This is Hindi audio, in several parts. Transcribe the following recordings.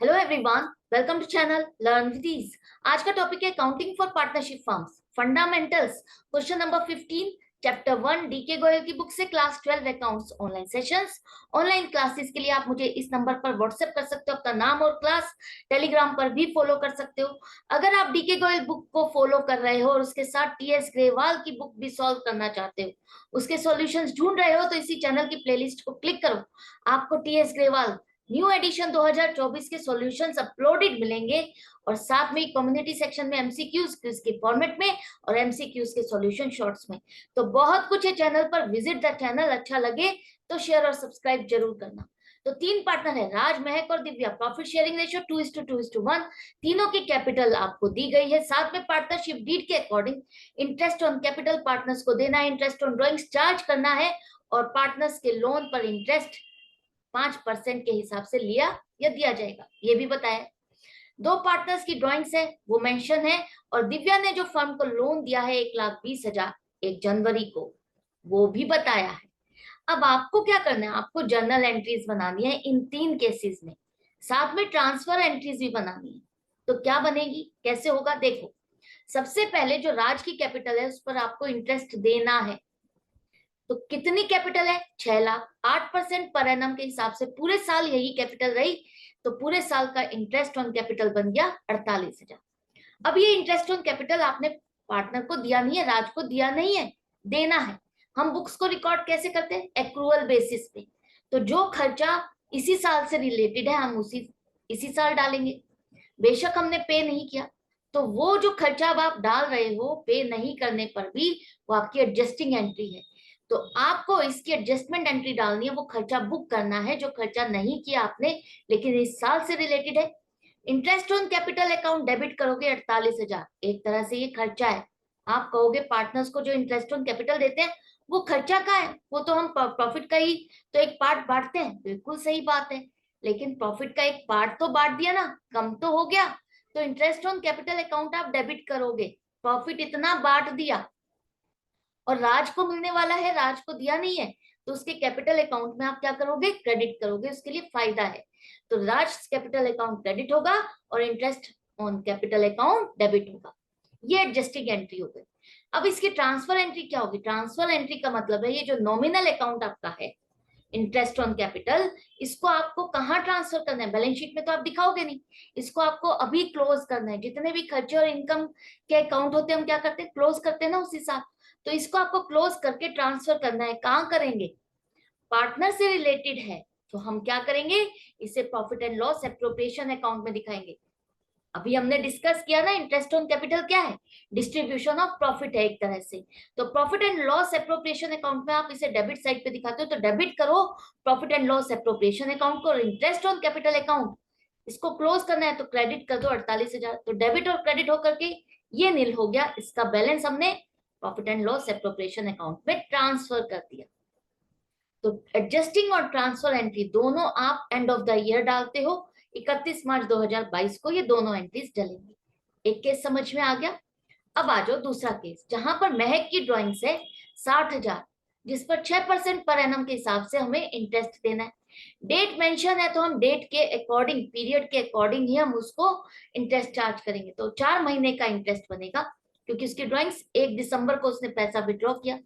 Hello everyone, welcome to channel learn with ease. आज का टॉपिक है accounting for partnership firms fundamentals. Question number 15, chapter 1, DK Goyal की बुक से, class 12 accounts online sessions. Online classes के लिए आप मुझे इस नंबर पर व्हाट्सएप कर सकते हो अपना नाम और क्लास। टेलीग्राम पर भी फॉलो कर सकते हो। अगर आप डीके गोयल बुक को फॉलो कर रहे हो और उसके साथ टीएस ग्रेवाल की बुक भी सॉल्व करना चाहते हो, उसके सॉल्यूशंस ढूंढ रहे हो, तो इसी चैनल की प्लेलिस्ट को क्लिक करो। आपको टीएस ग्रेवाल न्यू एडिशन 2024 के सॉल्यूशंस अपलोडेड मिलेंगे और साथ में कम्युनिटी सेक्शन में एमसीक्यूज के फॉर्मेट में और एमसीक्यूज के सॉल्यूशन शॉर्ट्स में। तो बहुत कुछ है चैनल पर। Visit the channel. अच्छा लगे तो शेयर और सब्सक्राइब जरूर करना। तो 3 पार्टनर है, राज, महक और दिव्या। Profit sharing ratio 2:2:1। तीनों की कैपिटल आपको दी गई है। साथ में पार्टनरशिप डीड के according interest on capital partners को देना है, इंटरेस्ट ऑन ड्रॉइंग्स चार्ज करना है और पार्टनर्स के लोन पर इंटरेस्ट 5% के हिसाब से लिया या दिया जाएगा, ये भी बताया। 2 पार्टनर्स की ड्राइंग्स है, वो मेंशन है। और दिव्या ने जो फर्म को लोन दिया है 1,20,000 1 जनवरी को, वो भी बताया है। अब आपको क्या करना है, आपको जर्नल एंट्रीज बनानी है इन 3 केसेस में। साथ में ट्रांसफर एंट्रीज भी बनानी है। तो क्या बनेगी, कैसे होगा, देखो। सबसे पहले जो राज की कैपिटल है उस पर आपको इंटरेस्ट देना है। तो कितनी कैपिटल है, 6 लाख। 8% पर एनम के हिसाब से पूरे साल यही कैपिटल रही, तो पूरे साल का इंटरेस्ट ऑन कैपिटल बन गया 48,000। अब ये इंटरेस्ट ऑन कैपिटल आपने पार्टनर को दिया नहीं है, राज को दिया नहीं है, देना है। हम बुक्स को रिकॉर्ड कैसे करते हैं, एक्रूअल बेसिस पे। तो जो खर्चा इसी साल से रिलेटेड है हम उसी इसी साल डालेंगे। बेशक हमने पे नहीं किया, तो वो जो खर्चा अब आप डाल रहे हो पे नहीं करने पर भी, वो आपकी एडजस्टिंग एंट्री है। तो आपको इसकी एडजस्टमेंट एंट्री डालनी है, वो खर्चा बुक करना है जो खर्चा नहीं किया आपने लेकिन इस साल से रिलेटेड है। Interest on capital account debit करोगे 48,000। एक तरह से ये खर्चा है। आप कहोगे पार्टनर्स को जो इंटरेस्ट ऑन कैपिटल देते हैं वो खर्चा का है, वो तो हम प्रॉफिट का ही तो एक पार्ट बांटते हैं। बिल्कुल सही बात है, लेकिन प्रॉफिट का एक पार्ट तो बांट दिया ना, कम तो हो गया। तो इंटरेस्ट ऑन कैपिटल अकाउंट आप डेबिट करोगे, प्रॉफिट इतना बांट दिया और राज को मिलने वाला है, राज को दिया नहीं है, तो उसके कैपिटल अकाउंट में आप क्या करोगे, क्रेडिट करोगे। उसके लिए फायदा है। तो राज कैपिटल अकाउंट क्रेडिट होगा और interest on capital account debit होगा। ये एडजस्टिंग एंट्री हो गई। अब इसकी ट्रांसफर एंट्री क्या होगी, ट्रांसफर एंट्री का मतलब है ये जो नॉमिनल अकाउंट आपका है इंटरेस्ट ऑन कैपिटल, इसको आपको कहाँ ट्रांसफर करना है, बैलेंस शीट में तो आप दिखाओगे नहीं। इसको आपको अभी क्लोज करना है। जितने भी खर्चे और इनकम के अकाउंट होते हैं हम क्या करते हैं, क्लोज करते हैं ना उसी साथ। तो इसको आपको क्लोज करके ट्रांसफर करना है। कहाँ करेंगे, पार्टनर से रिलेटेड है तो हम क्या करेंगे, इसे profit and loss appropriation account में दिखाएंगे। अभी हमने डिस्कस किया ना, इंटरेस्ट ऑन कैपिटल क्या है, डिस्ट्रीब्यूशन ऑफ प्रॉफिट है एक तरह से। तो profit and loss appropriation account में आप इसे डेबिट साइड पे दिखाते हो, तो डेबिट करो profit and loss appropriation account को। इंटरेस्ट ऑन कैपिटल अकाउंट इसको क्लोज करना है तो क्रेडिट कर दो 48,000। तो डेबिट और क्रेडिट होकर के ये नील हो गया, इसका बैलेंस हमने profit and loss appropriation account में ट्रांसफर कर दिया। तो एडजस्टिंग और ट्रांसफर एंट्री दोनों आप एंड ऑफ द ईयर डालते हो। 31 मार्च 2022 को ये दोनों एंट्रीज डलेंगी। एक केस समझ में आ गया। अब आ जाओ दूसरा केस, जहां पर महक की ड्राइंग है 60,000, जिस पर 6% पर एनम के हिसाब से हमें इंटरेस्ट देना है। डेट मेंशन है तो हम डेट के अकॉर्डिंग, पीरियड के अकॉर्डिंग ही हम उसको इंटरेस्ट चार्ज करेंगे। तो 4 महीने का इंटरेस्ट बनेगा, क्योंकि उसकी ड्राइंग्स 1 दिसंबर को उसने पैसा विड्रॉ किया।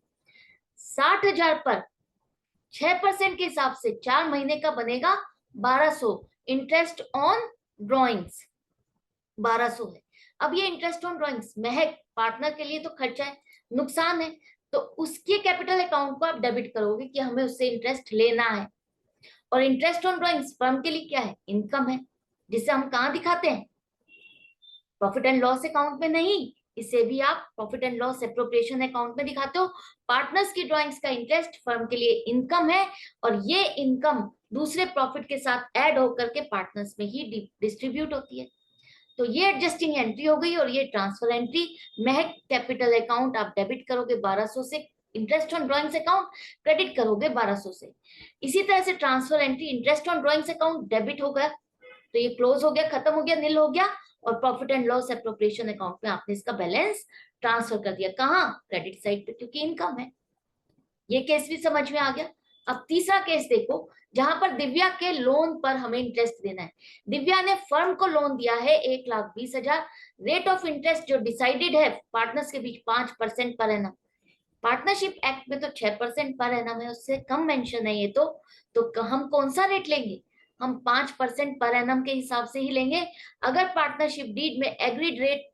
60,000 पर 6% के हिसाब से 4 महीने का बनेगा 1200। इंटरेस्ट ऑन ड्रॉइंग्स 1200 है। अब ये interest on drawings Mahak partner के लिए तो खर्चा है, नुकसान है, तो उसके कैपिटल अकाउंट को आप डेबिट करोगे कि हमें उससे इंटरेस्ट लेना है। और इंटरेस्ट ऑन ड्रॉइंग्स फर्म के लिए क्या है, इनकम है, जिसे हम कहाँ दिखाते हैं, प्रॉफिट एंड लॉस अकाउंट में नहीं, इसे भी आप profit and loss appropriation account में दिखाते हो। पार्टनर्स की ड्राइंग्स का इंटरेस्ट फर्म के लिए इनकम है और ये इनकम दूसरे प्रॉफिट के साथ ऐड होकर के पार्टनर्स में ही डिस्ट्रीब्यूट होती है। तो ये एडजस्टिंग एंट्री हो गई और ये ट्रांसफर एंट्री। महक कैपिटल अकाउंट आप डेबिट करोगे 1200 से, interest on drawings account credit करोगे 1200 से। इसी तरह से transfer entry, interest on drawings account debit हो गया तो ये क्लोज हो गया, खत्म हो गया, नील हो गया। और profit and loss appropriation account में आपने इसका बैलेंस ट्रांसफर कर दिया, कहाँ, क्रेडिट साइड पे, क्योंकि इनकम है। ये केस भी समझ में आ गया। अब तीसरा केस देखो, जहां पर दिव्या के लोन पर हमें इंटरेस्ट देना है। दिव्या ने फर्म को लोन दिया है 1,20,000। रेट ऑफ इंटरेस्ट जो डिसाइडेड है पार्टनर्स के बीच 5% पर एनम। पार्टनरशिप एक्ट में तो 6% पर एनम है, उससे कम मेंशन है ये तो हम कौन सा रेट लेंगे? हम 5% पर एनम के हिसाब से ही लेंगे। अगर पार्टनरशिप डीड में एग्रीड रेट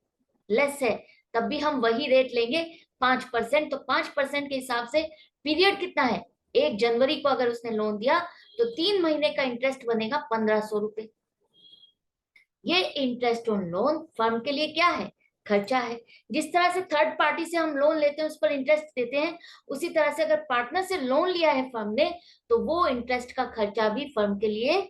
लेस है तब भी हम वही रेट लेंगे 5%। तो 5% के हिसाब से पीरियड कितना है? 1 जनवरी को अगर उसने लोन दिया तो 3 महीने का इंटरेस्ट बनेगा 1,500 रुपए। ये इंटरेस्ट ऑन लोन फर्म के लिए क्या है? खर्चा है। जिस तरह से थर्ड पार्टी से हम लोन लेते हैं उस पर इंटरेस्ट देते हैं, उसी तरह से अगर पार्टनर से लोन लिया है फर्म ने तो वो इंटरेस्ट का खर्चा भी फर्म के लिए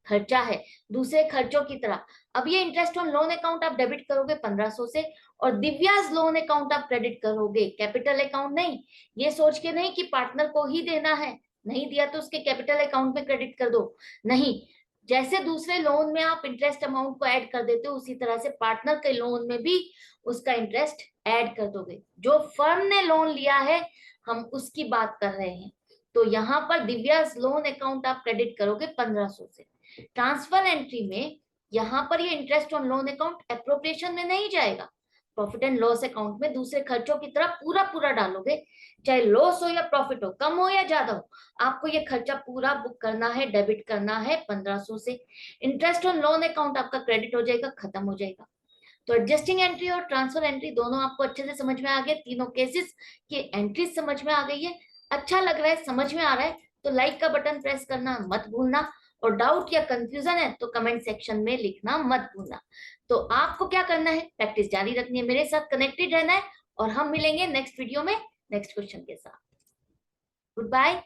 खर्चा है, दूसरे खर्चों की तरह। अब ये इंटरेस्ट ऑन लोन अकाउंट आप डेबिट करोगे 1,500 से, और दिव्याज लोन अकाउंट आप क्रेडिट करोगे, कैपिटल अकाउंट नहीं। ये सोच के नहीं कि पार्टनर को ही देना है, नहीं दिया तो उसके कैपिटल अकाउंट में क्रेडिट कर दो, नहीं। जैसे दूसरे लोन में आप इंटरेस्ट अमाउंट को ऐड कर देते हो उसी तरह से पार्टनर के लोन में भी उसका इंटरेस्ट ऐड कर दोगे। जो फर्म ने लोन लिया है हम उसकी बात कर रहे हैं। तो यहाँ पर दिव्याज लोन अकाउंट आप क्रेडिट करोगे 1,500 से। ट्रांसफर एंट्री में यहाँ पर ये interest on loan account appropriation में नहीं जाएगा, प्रॉफिट एंड लॉस अकाउंट में दूसरे खर्चों की तरह पूरा पूरा डालोगे, चाहे लॉस हो या प्रॉफिट हो, कम हो या ज्यादा हो, आपको ये खर्चा पूरा बुक करना है, डेबिट करना है 1,500 से। इंटरेस्ट ऑन लोन अकाउंट आपका क्रेडिट हो जाएगा, खत्म हो जाएगा। तो एडजस्टिंग एंट्री और ट्रांसफर एंट्री दोनों आपको अच्छे से समझ में आ गए, तीनों केसेस की एंट्री समझ में आ गई है। अच्छा लग रहा है, समझ में आ रहा है तो लाइक का बटन प्रेस करना मत भूलना, और डाउट या कंफ्यूजन है तो कमेंट सेक्शन में लिखना मत भूलना। तो आपको क्या करना है, प्रैक्टिस जारी रखनी है, मेरे साथ कनेक्टेड रहना है, और हम मिलेंगे नेक्स्ट वीडियो में नेक्स्ट क्वेश्चन के साथ। Good bye.